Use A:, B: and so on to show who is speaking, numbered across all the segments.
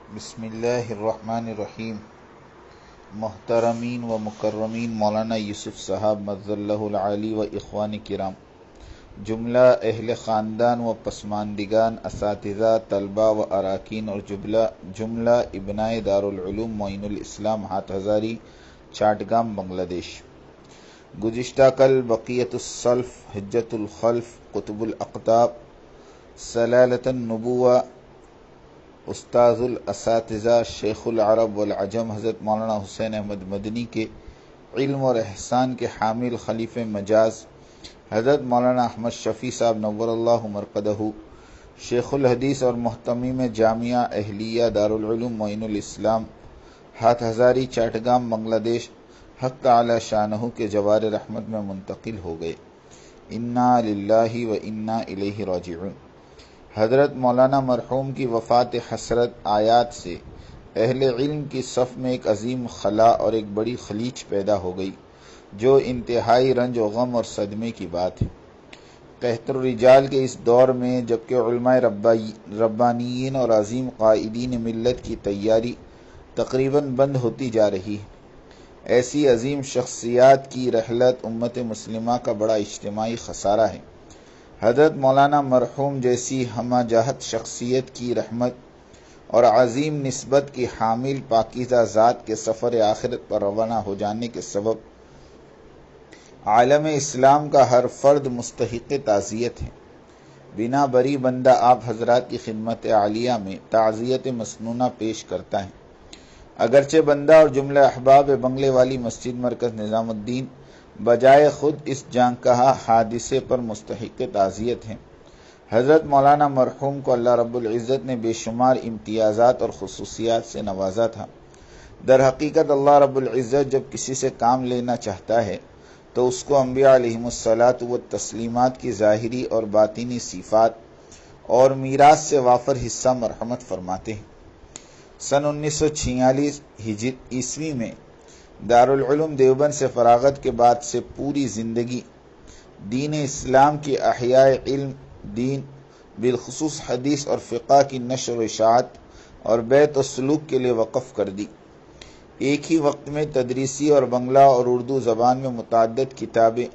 A: بسم اللہ الرحمن الرحیم۔ محترمین و مکرمین مولانا یوسف صاحب مظل اللہ العالی و اخوان کرام، جملہ اہل خاندان و پسماندگان، اساتذہ، طلباء و اراکین اور جملہ ابنائے دارالعلوم معین الاسلام ہاتھ ہزاری چاٹگام بنگلہ دیش۔ گزشتہ کل بقیت السلف، حجت الخلف، قطب الاقطاب، سلالۃ النبوہ، استاذ الاساتذہ، شیخ العرب والعجم حضرت مولانا حسین احمد مدنی کے علم اور احسان کے حامل خلیف مجاز حضرت مولانا احمد شفیع صاحب نور اللہ مرقدہ، شیخ الحدیث اور محتمیم جامعہ اہلیہ دارالعلوم معین الاسلام ہاتھ ہزاری چاٹگام بنگلہ دیش حق تعالی شانہ کے جوار رحمت میں منتقل ہو گئے۔ انا للہ و انا الیہ راجعون۔ حضرت مولانا مرحوم کی وفات حسرت آیات سے اہل علم کی صف میں ایک عظیم خلا اور ایک بڑی خلیج پیدا ہو گئی، جو انتہائی رنج و غم اور صدمے کی بات ہے۔ قحط الرجال کے اس دور میں جبکہ علماء ربانیین اور عظیم قائدین ملت کی تیاری تقریباً بند ہوتی جا رہی ہے، ایسی عظیم شخصیات کی رحلت امت مسلمہ کا بڑا اجتماعی خسارہ ہے۔ حضرت مولانا مرحوم جیسی ہمہ جہت شخصیت کی رحمت اور عظیم نسبت کی حامل پاکیزہ ذات کے سفر آخرت پر روانہ ہو جانے کے سبب عالم اسلام کا ہر فرد مستحق تعزیت ہے۔ بنا بری بندہ آپ حضرات کی خدمت عالیہ میں تعزیت مسنونہ پیش کرتا ہے۔ اگرچہ بندہ اور جملہ احباب بنگلے والی مسجد مرکز نظام الدین بجائے خود اس جانکہا حادثے پر مستحق تعزیت ہیں۔ حضرت مولانا مرحوم کو اللہ رب العزت نے بے شمار امتیازات اور خصوصیات سے نوازا تھا۔ در حقیقت اللہ رب العزت جب کسی سے کام لینا چاہتا ہے تو اس کو انبیاء علیہم الصلاۃ والتسلیمات کی ظاہری اور باطنی صفات اور میراث سے وافر حصہ مرحمت فرماتے ہیں۔ سن 1946 عیسوی میں دارالعلوم دیوبند سے فراغت کے بعد سے پوری زندگی دین اسلام کی احیاء علم دین بالخصوص حدیث اور فقہ کی نشر و اشاعت اور بیت و سلوک کے لیے وقف کر دی۔ ایک ہی وقت میں تدریسی اور بنگلہ اور اردو زبان میں متعدد کتابیں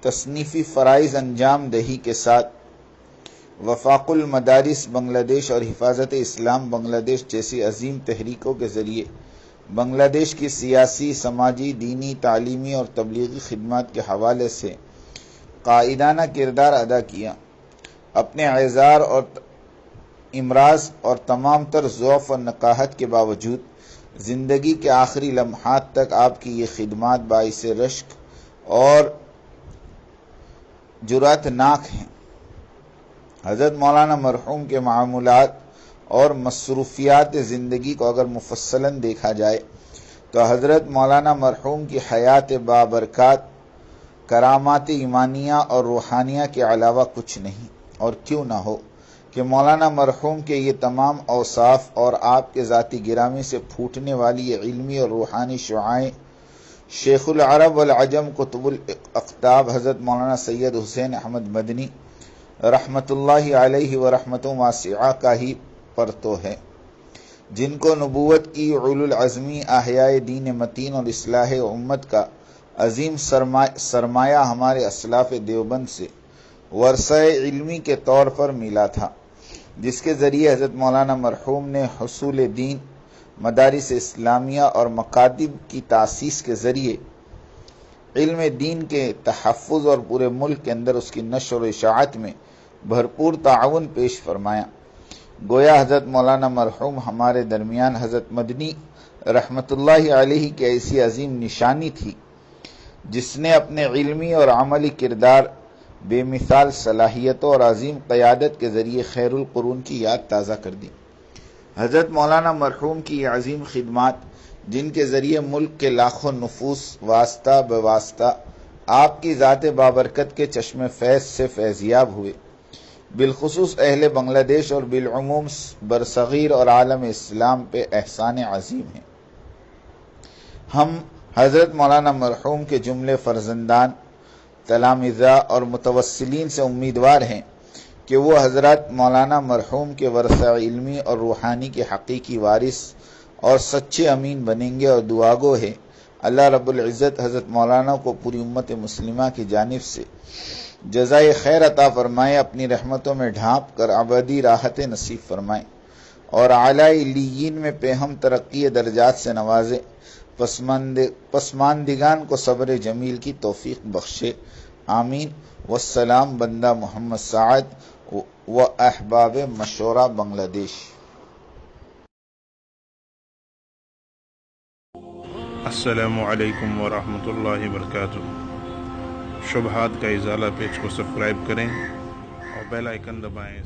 A: تصنیفی فرائض انجام دہی کے ساتھ وفاق المدارس بنگلہ دیش اور حفاظت اسلام بنگلہ دیش جیسی عظیم تحریکوں کے ذریعے بنگلہ دیش کی سیاسی، سماجی، دینی، تعلیمی اور تبلیغی خدمات کے حوالے سے قائدانہ کردار ادا کیا۔ اپنے اعذار اور امراض اور تمام تر ضعف و نقاہت کے باوجود زندگی کے آخری لمحات تک آپ کی یہ خدمات باعث رشک اور جرأت ناک ہیں۔ حضرت مولانا مرحوم کے معاملات اور مصروفیات زندگی کو اگر مفصلاً دیکھا جائے تو حضرت مولانا مرحوم کی حیات بابرکات کرامات ایمانیہ اور روحانیہ کے علاوہ کچھ نہیں، اور کیوں نہ ہو کہ مولانا مرحوم کے یہ تمام اوصاف اور آپ کے ذاتی گرامی سے پھوٹنے والی یہ علمی اور روحانی شعاعیں شیخ العرب والعجم قطب الاقطاب حضرت مولانا سید حسین احمد مدنی رحمت اللہ علیہ و رحمت واسعہ کا ہی پرتو ہے، جن کو نبوت کی اولو العزمی احیاء دین متین اور اصلاح امت کا عظیم سرمایہ ہمارے اسلاف دیوبند سے ورثہ علمی کے طور پر ملا تھا، جس کے ذریعے حضرت مولانا مرحوم نے حصول دین، مدارس اسلامیہ اور مکاتب کی تاسیس کے ذریعے علم دین کے تحفظ اور پورے ملک کے اندر اس کی نشر و اشاعت میں بھرپور تعاون پیش فرمایا۔ گویا حضرت مولانا مرحوم ہمارے درمیان حضرت مدنی رحمت اللہ علیہ کی ایسی عظیم نشانی تھی جس نے اپنے علمی اور عملی کردار، بے مثال صلاحیتوں اور عظیم قیادت کے ذریعے خیر القرون کی یاد تازہ کر دی۔ حضرت مولانا مرحوم کی یہ عظیم خدمات جن کے ذریعے ملک کے لاکھوں نفوس واسطہ بواسطہ آپ کی ذات بابرکت کے چشم فیض سے فیضیاب ہوئے، بالخصوص اہل بنگلہ دیش اور بالعموم برصغیر اور عالم اسلام پہ احسان عظیم ہیں۔ ہم حضرت مولانا مرحوم کے جملے فرزندان، تلامذہ اور متوسلین سے امیدوار ہیں کہ وہ حضرات مولانا مرحوم کے ورثہ علمی اور روحانی کے حقیقی وارث اور سچے امین بنیں گے، اور دعاگو ہے اللہ رب العزت حضرت مولانا کو پوری امت مسلمہ کی جانب سے جزائے خیر عطا فرمائے، اپنی رحمتوں میں ڈھانپ کر ابدی راحت نصیب فرمائے، اور اعلی علیین میں پہم ترقی درجات سے نوازے، پسماندگان کو صبر جمیل کی توفیق بخشے، آمین۔ والسلام بندہ محمد سعد و احباب مشورہ بنگلہ دیش۔
B: السلام علیکم ورحمۃ اللہ وبرکاتہ۔ شبہات کا ازالہ پیج کو سبسکرائب کریں اور بیل آئیکن دبائیں۔